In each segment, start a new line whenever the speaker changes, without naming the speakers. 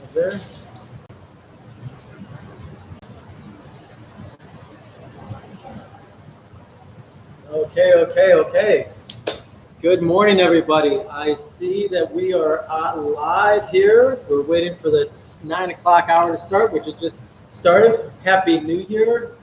There. Okay. Good morning, everybody. I see that we are live here. We're waiting for the 9 o'clock hour to start, which has just started. Happy New Year.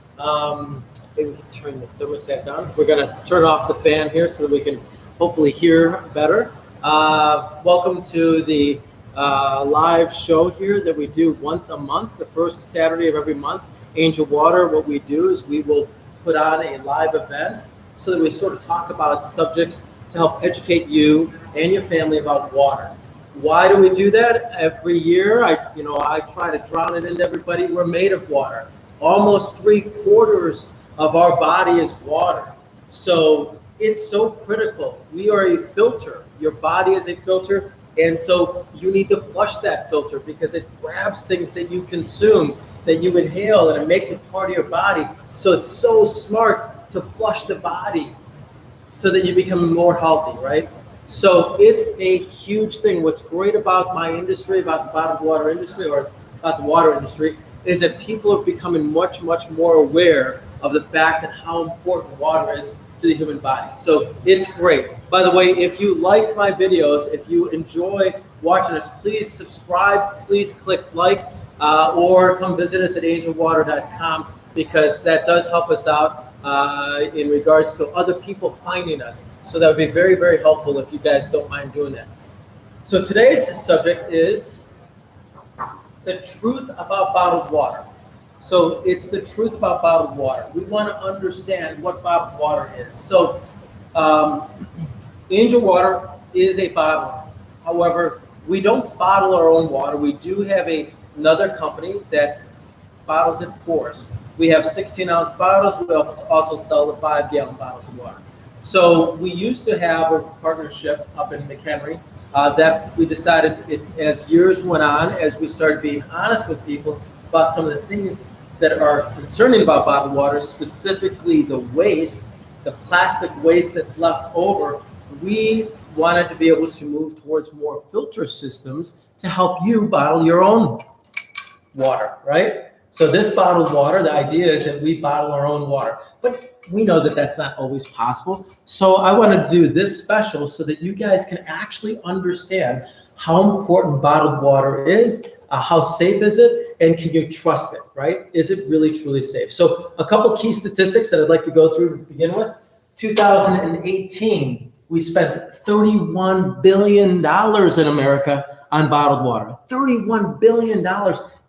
Maybe we can turn the thermostat down. We're going to turn off the fan here so that we can hopefully hear better. Welcome to the live show here that we do once a month, the first Saturday of every month. Angel Water, what we do is we will put on a live event so that we sort of talk about subjects to help educate you and your family about water. Why do we do that? Every year, I try to drown it into everybody. We're made of water. Almost 3/4 of our body is water. So it's so critical. We are a filter. Your body is a filter. And so you need to flush that filter because it grabs things that you consume, that you inhale, and it makes it part of your body. So it's so smart to flush the body so that you become more healthy, right? So it's a huge thing. What's great about my industry, about the bottled water industry, or about the water industry, is that people are becoming much, much more aware of the fact that how important water is to the human body. So it's great. By the way, if you like my videos, if you enjoy watching us, please subscribe, please click like, or come visit us at angelwater.com because that does help us out in regards to other people finding us. So that would be very, very helpful if you guys don't mind doing that. So today's subject is the truth about bottled water. So it's the truth about bottled water. We want to understand what bottled water is. So Angel Water is a bottler. However, we don't bottle our own water. We do have another company that bottles it for us. We have 16-ounce bottles. We also sell the 5-gallon bottles of water. So we used to have a partnership up in Cary that we decided, as years went on, as we started being honest with people about some of the things that are concerning about bottled water, specifically the waste, the plastic waste that's left over, we wanted to be able to move towards more filter systems to help you bottle your own water, right? So this bottled water, the idea is that we bottle our own water, but we know that that's not always possible. So I want to do this special so that you guys can actually understand how important bottled water is, how safe is it, and can you trust it, right? Is it really, truly safe? So a couple key statistics that I'd like to go through to begin with. 2018, we spent $31 billion in America on bottled water. $31 billion.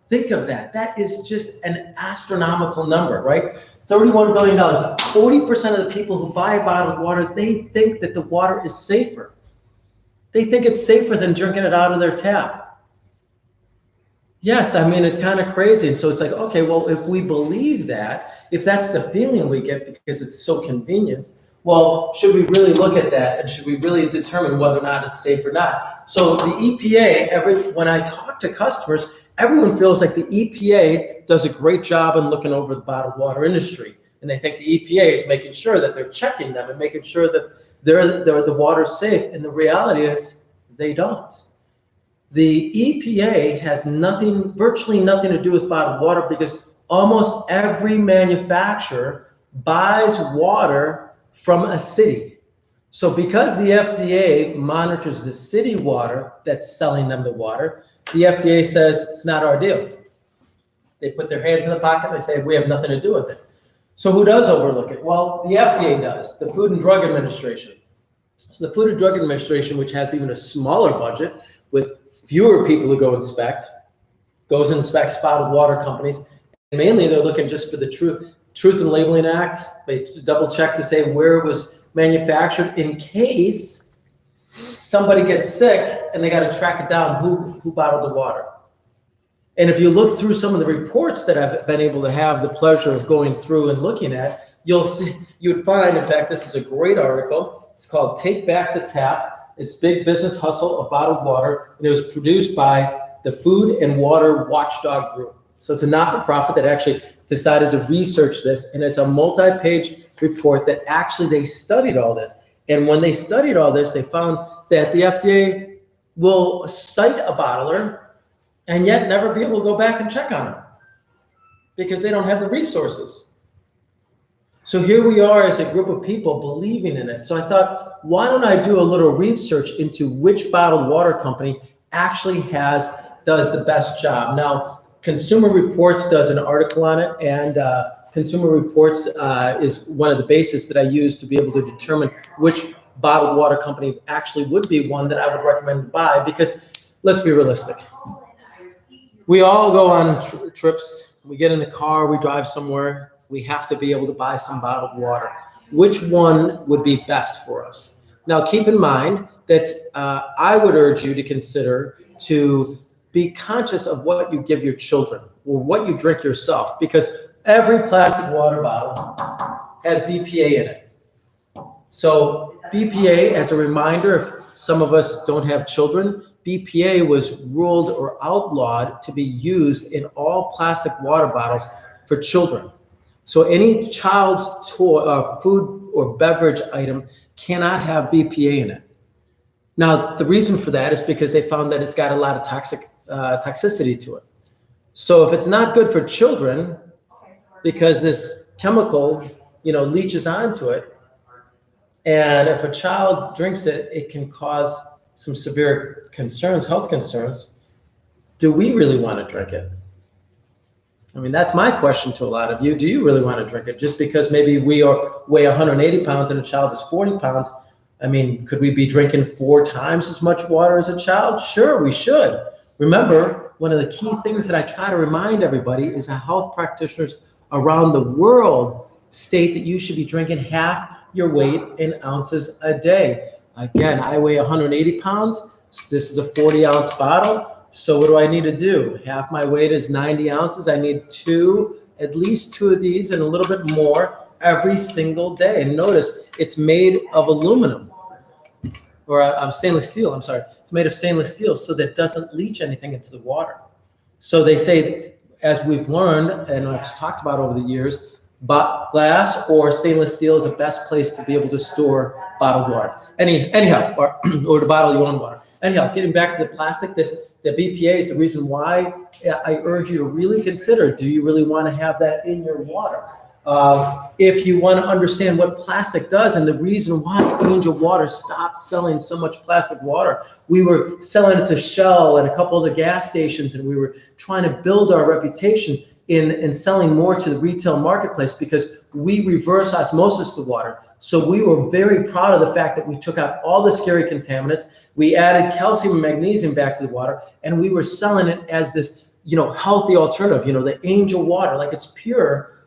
Think of that. That is just an astronomical number, right? $31 billion. 40% of the people who buy bottled water, they think that the water is safer. They think it's safer than drinking it out of their tap. Yes, I mean, it's kind of crazy. And so it's like, okay, well, if we believe that, if that's the feeling we get because it's so convenient, well, should we really look at that? And should we really determine whether or not it's safe or not? So the EPA, when I talk to customers, everyone feels like the EPA does a great job in looking over the bottled water industry. And they think the EPA is making sure that they're checking them and making sure that the water's safe. And the reality is they don't. The EPA has virtually nothing to do with bottled water because almost every manufacturer buys water from a city. So because the FDA monitors the city water that's selling them the water, the FDA says it's not our deal. They put their hands in the pocket. They say we have nothing to do with it. So who does overlook it? Well, the FDA does, the Food and Drug Administration. So the Food and Drug Administration, which has even a smaller budget with fewer people to go inspect, goes and inspects bottled water companies. And mainly they're looking just for the Truth in Labeling Act. They double check to say where it was manufactured in case somebody gets sick and they got to track it down who bottled the water. And if you look through some of the reports that I've been able to have the pleasure of going through and looking at, you would find, in fact, this is a great article. It's called Take Back the Tap. It's Big Business Hustle of Bottled Water. And it was produced by the Food and Water Watchdog Group. So it's a not-for-profit that actually decided to research this. And it's a multi-page report that actually they studied all this. And when they studied all this, they found that the FDA will cite a bottler and yet never be able to go back and check on them because they don't have the resources. So here we are as a group of people believing in it. So I thought, why don't I do a little research into which bottled water company actually does the best job? Now, Consumer Reports does an article on it, and Consumer Reports is one of the bases that I use to be able to determine which bottled water company actually would be one that I would recommend to buy, because let's be realistic. We all go on trips, we get in the car, we drive somewhere, we have to be able to buy some bottled water. Which one would be best for us? Now, keep in mind that I would urge you to consider to be conscious of what you give your children or what you drink yourself, because every plastic water bottle has BPA in it. So BPA, as a reminder, if some of us don't have children, BPA was ruled or outlawed to be used in all plastic water bottles for children. So any child's food or beverage item cannot have BPA in it. Now, the reason for that is because they found that it's got a lot of toxicity to it. So if it's not good for children, because this chemical, leaches onto it, and if a child drinks it, it can cause some severe concerns, health concerns. Do we really want to drink it? I mean, that's my question to a lot of you. Do you really want to drink it? Just because maybe we weigh 180 pounds and a child is 40 pounds, I mean, could we be drinking 4 times as much water as a child? Sure, we should. Remember, one of the key things that I try to remind everybody is that health practitioners around the world state that you should be drinking half your weight in ounces a day. Again, I weigh 180 pounds. So this is a 40-ounce bottle. So what do I need to do? Half my weight is 90 ounces. I need at least 2 of these and a little bit more every single day. And notice it's made of aluminum, or stainless steel, I'm sorry. It's made of stainless steel so that it doesn't leach anything into the water. So they say, as we've learned, and I've talked about over the years, but glass or stainless steel is the best place to be able to store bottled water. Anyhow, or to bottle your own water. Anyhow, getting back to the plastic, the BPA is the reason why I urge you to really consider, do you really want to have that in your water? If you want to understand what plastic does and the reason why Angel Water stopped selling so much plastic water, we were selling it to Shell and a couple of the gas stations, and we were trying to build our reputation in selling more to the retail marketplace because we reverse osmosis the water. So we were very proud of the fact that we took out all the scary contaminants, we added calcium and magnesium back to the water, and we were selling it as this, healthy alternative, the Angel Water, like it's pure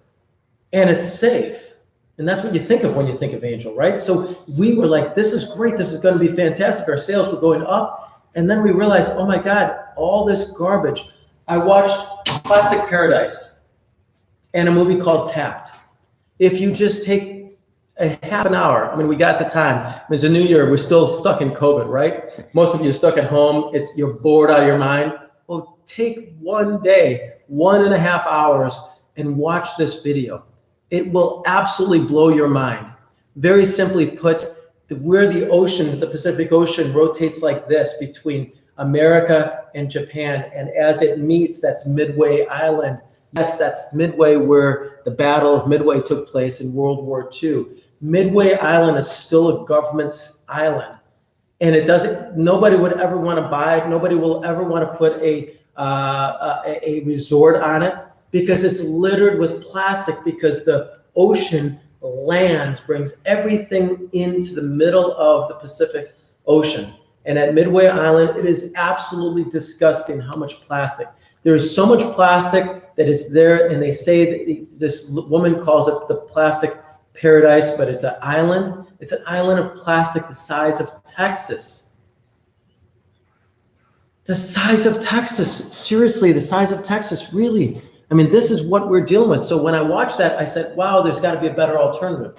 and it's safe. And that's what you think of when you think of Angel, right? So we were like, this is great, this is going to be fantastic. Our sales were going up, and then we realized, oh my God, all this garbage. I watched Plastic Paradise and a movie called Tapped. If you just take a half an hour, I mean, we got the time. It's a new year. We're still stuck in COVID, right? Most of you are stuck at home. You're bored out of your mind. Well, take one day, 1.5 hours, and watch this video. It will absolutely blow your mind. Very simply put, where the ocean, the Pacific Ocean, rotates like this between America and Japan, and as it meets, that's Midway Island. Yes, that's Midway, where the Battle of Midway took place in World War II. Midway Island is still a government's island, and nobody would ever want to buy it. Nobody will ever want to put a resort on it because it's littered with plastic, because the ocean brings everything into the middle of the Pacific Ocean. And at Midway Island, it is absolutely disgusting how much plastic. There is so much plastic that is there, and they say that this woman calls it the plastic paradise, but it's an island. It's an island of plastic the size of Texas. The size of Texas, seriously, the size of Texas, really. I mean, this is what we're dealing with. So when I watched that, I said, wow, there's got to be a better alternative.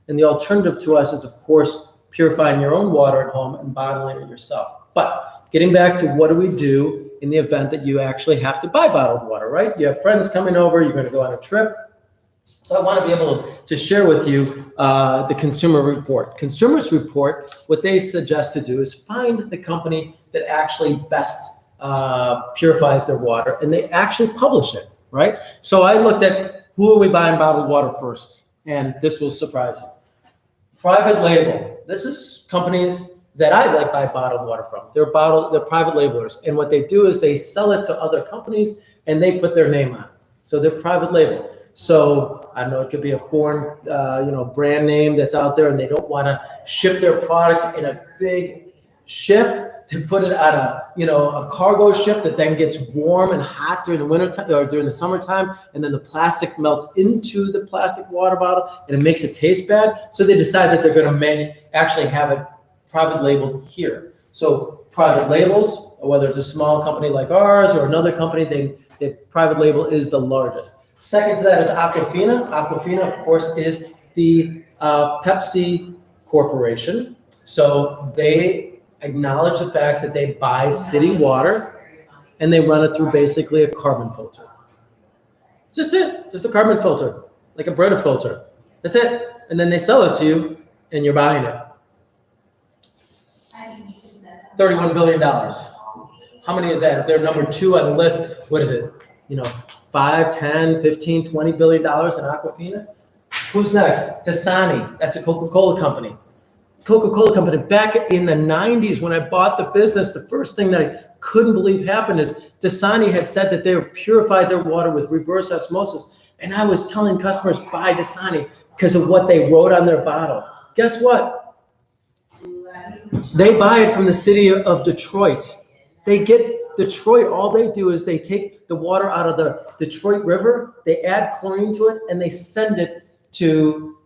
And the alternative to us is, of course, purifying your own water at home and bottling it yourself. But getting back to what do we do in the event that you actually have to buy bottled water, right? You have friends coming over, you're going to go on a trip. So I want to be able to share with you the Consumer Report. Consumers Report, what they suggest to do is find the company that actually best purifies their water, and they actually publish it, right? So I looked at who are we buying bottled water first, and this will surprise you. Private label. This is companies that I like buy bottled water from. They're private labelers, and what they do is they sell it to other companies, and they put their name on it. So they're private label. So I don't know, it could be a foreign, brand name that's out there, and they don't want to ship their products in a big ship. They put it on a cargo ship that then gets warm and hot during the winter time or during the summertime, and then the plastic melts into the plastic water bottle, and it makes it taste bad. So they decide that they're going to actually have it private labeled here. So private labels, whether it's a small company like ours or another company, the private label is the largest. Second to that is Aquafina. Aquafina, of course, is the Pepsi Corporation. So they acknowledge the fact that they buy city water and they run it through basically a carbon filter. Just it, just a carbon filter, like a Brita filter. That's it. And then they sell it to you and you're buying it. $31 billion. How many is that? If they're number 2 on the list, what is it? 5, 10, 15, $20 billion in Aquafina? Who's next? Dasani. That's a Coca-Cola company. Coca-Cola company. Back in the 90s when I bought the business, the first thing that I couldn't believe happened is Dasani had said that they purified their water with reverse osmosis. And I was telling customers, buy Dasani because of what they wrote on their bottle. Guess what? They buy it from the city of Detroit. They get Detroit, all they do is they take the water out of the Detroit River, they add chlorine to it, and they send it to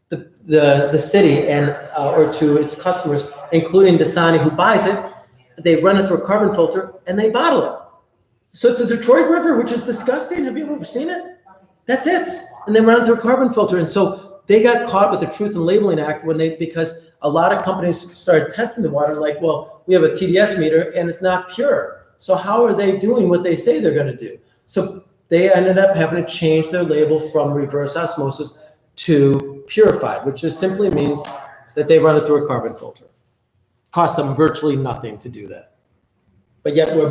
the city and or to its customers, including Dasani, who buys it. They run it through a carbon filter and they bottle it. So it's a Detroit River, which is disgusting. Have you ever seen it? That's it. And they run it through a carbon filter. And so they got caught with the Truth in Labeling Act because a lot of companies started testing the water like, well, we have a TDS meter and it's not pure. So how are they doing what they say they're going to do? So they ended up having to change their label from reverse osmosis to purified, which just simply means that they run it through a carbon filter. Costs them virtually nothing to do that. But yet they're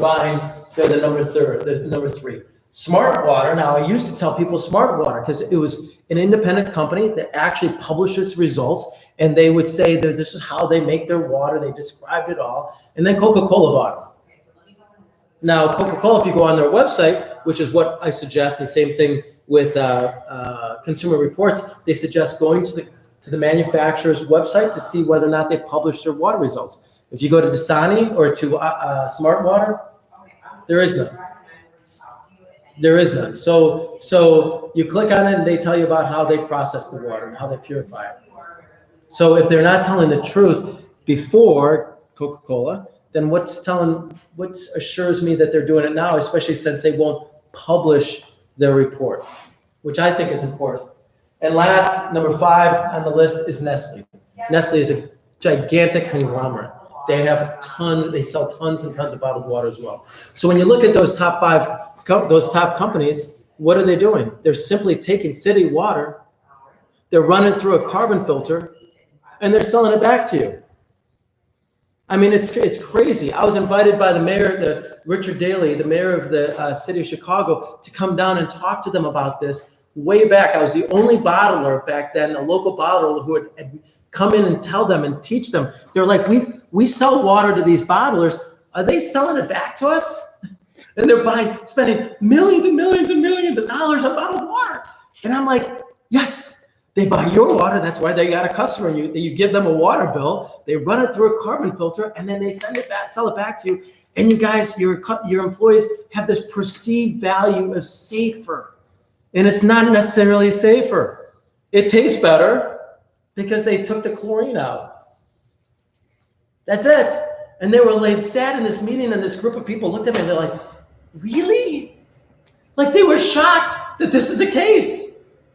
the number 3. Smart Water. Now, I used to tell people Smart Water because it was an independent company that actually published its results, and they would say that this is how they make their water. They described it all. And then Coca-Cola bought them. Now, Coca-Cola, if you go on their website, which is what I suggest, the same thing with Consumer Reports, they suggest going to the manufacturer's website to see whether or not they publish their water results. If you go to Dasani or to Smart Water, there is none. There is none. So you click on it and they tell you about how they process the water and how they purify it. So if they're not telling the truth before Coca-Cola, then what assures me that they're doing it now, especially since they won't publish their report, which I think is important. And last, number 5 on the list is Nestle. Nestle is a gigantic conglomerate. They sell tons and tons of bottled water as well. So when you look at those top companies, what are they doing? They're simply taking city water, they're running through a carbon filter, and they're selling it back to you. I mean, it's crazy. I was invited by the mayor, Richard Daley, the mayor of the city of Chicago, to come down and talk to them about this way back. I was the only bottler back then, a local bottler who had come in and tell them and teach them. They're like, we sell water to these bottlers. Are they selling it back to us? And they're spending millions and millions and millions of dollars on bottled water. And I'm like, yes. They buy your water. That's why they got a customer. You give them a water bill. They run it through a carbon filter, and then they sell it back to you. And you guys, your employees have this perceived value of safer, and it's not necessarily safer. It tastes better because they took the chlorine out. That's it. And they sat in this meeting, and this group of people looked at me, and they're like, "Really?" Like they were shocked that this is the case.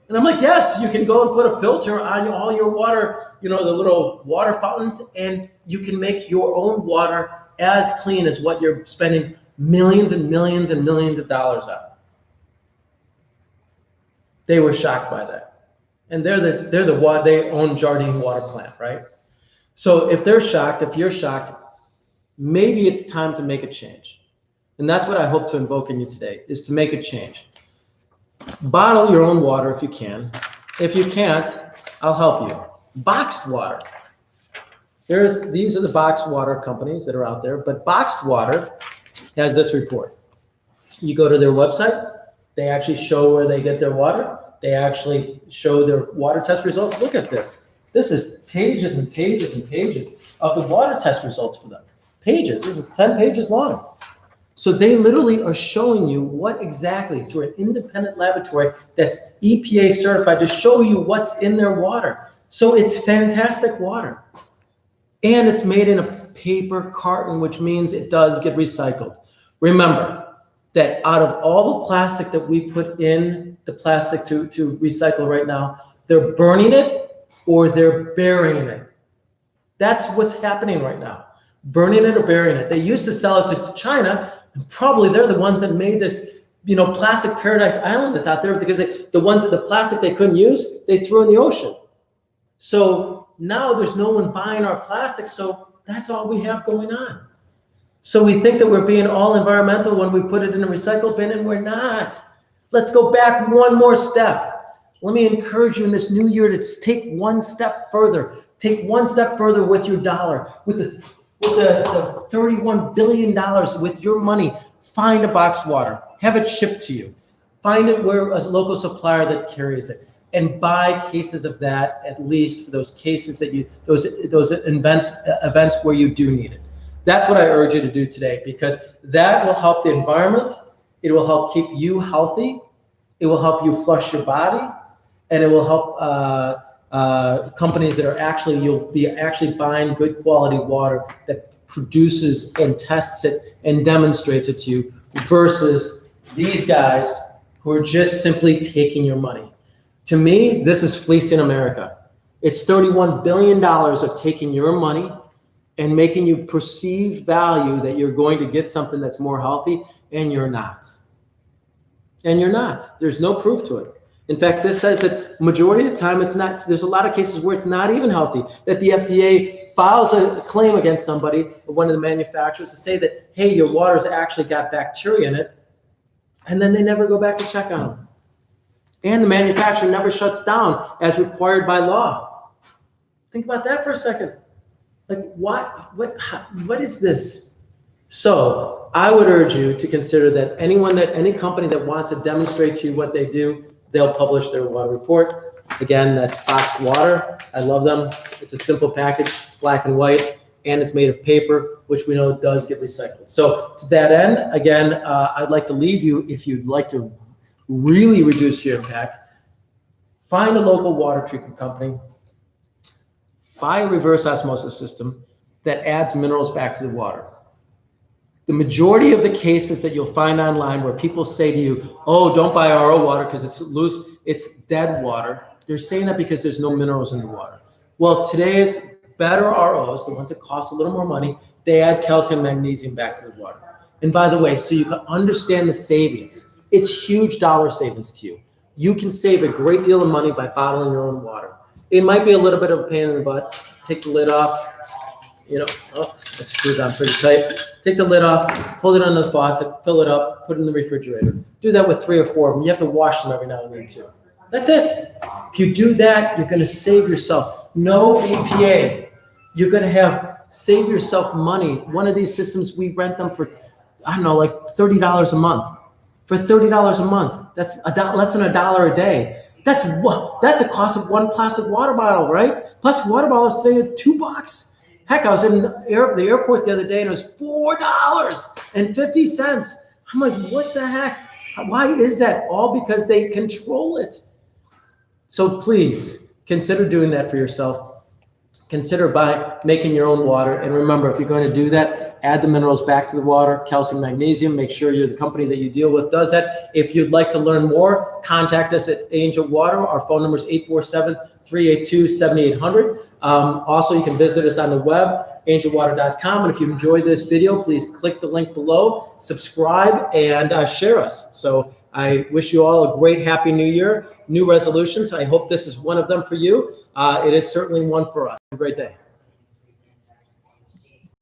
And I'm like, yes, you can go and put a filter on all your water, the little water fountains, and you can make your own water as clean as what you're spending millions and millions and millions of dollars on. They were shocked by that. And they own Jardine Water Plant, right? So if you're shocked, maybe it's time to make a change. And that's what I hope to invoke in you today, is to make a change. Bottle your own water if you can. If you can't, I'll help you. Boxed water. These are the boxed water companies that are out there, but boxed water has this report. You go to their website, they actually show where they get their water. They actually show their water test results. Look at this. This is pages and pages and pages of the water test results for them. Pages. This is 10 pages long. So they literally are showing you what exactly, through an independent laboratory that's EPA certified, to show you what's in their water. So it's fantastic water. And it's made in a paper carton, which means it does get recycled. Remember that out of all the plastic that we put in the plastic to recycle right now, they're burning it or they're burying it. That's what's happening right now. Burning it or burying it. They used to sell it to China, and probably they're the ones that made this, plastic paradise island that's out there, because the plastic they couldn't use, they threw in the ocean. So now there's no one buying our plastic, so that's all we have going on. So we think that we're being all environmental when we put it in a recycle bin, and we're not. Let's go back one more step. Let me encourage you in this new year to take one step further. Take one step further with your dollar, with the $31 billion, with your money. Find a boxed water, have it shipped to you. Find it where a local supplier that carries it, and buy cases of that, at least for those cases that those events where you do need it. That's what I urge you to do today, because that will help the environment. It will help keep you healthy. It will help you flush your body, and it will help companies that you'll be actually buying good quality water that produces and tests it and demonstrates it to you, versus these guys who are just simply taking your money. To me, this is fleecing America. It's $31 billion of taking your money and making you perceive value that you're going to get something that's more healthy, and you're not. And you're not. There's no proof to it. In fact, this says that majority of the time it's not. There's a lot of cases where it's not even healthy, that the FDA files a claim against somebody, one of the manufacturers, to say that, hey, your water's actually got bacteria in it, and then they never go back to check on them. And the manufacturer never shuts down as required by law. Think about that for a second. Like, what is this? So I would urge you to consider that any company that wants to demonstrate to you what they do, they'll publish their water report. Again, that's boxed water. I love them. It's a simple package. It's black and white, and it's made of paper, which we know does get recycled. So to that end, again, I'd like to leave you, if you'd like to really reduce your impact, find a local water treatment company, buy a reverse osmosis system that adds minerals back to the water. The majority of the cases that you'll find online where people say to you, oh, don't buy RO water because it's loose, it's dead water, they're saying that because there's no minerals in the water. Well, today's better ROs, the ones that cost a little more money, they add calcium, magnesium back to the water. And by the way, so you can understand the savings, it's huge dollar savings to you. You can save a great deal of money by bottling your own water. It might be a little bit of a pain in the butt. Take the lid off. The screw's on pretty tight. Take the lid off, hold it under the faucet, fill it up, put it in the refrigerator. Do that with 3 or 4 of them. You have to wash them every now and then too. That's it. If you do that, you're going to save yourself. No EPA. You're going to save yourself money. One of these systems, we rent them for, like $30 a month. For $30 a month, that's less than $1 a day. That's the cost of one plastic water bottle, right? Plastic water bottles today are $2. Heck, I was in the airport the other day and it was $4.50. I'm like, what the heck? Why is that? All because they control it. So please consider doing that for yourself. Consider by making your own water. And remember, if you're going to do that, add the minerals back to the water, calcium, magnesium. Make sure the company that you deal with does that. If you'd like to learn more, contact us at Angel Water. Our phone number is 847-382-7800. Also, you can visit us on the web, angelwater.com. And if you enjoyed this video, please click the link below, subscribe, and share us. So I wish you all a great, happy new year, new resolutions. I hope this is one of them for you. It is certainly one for us. Have a great day.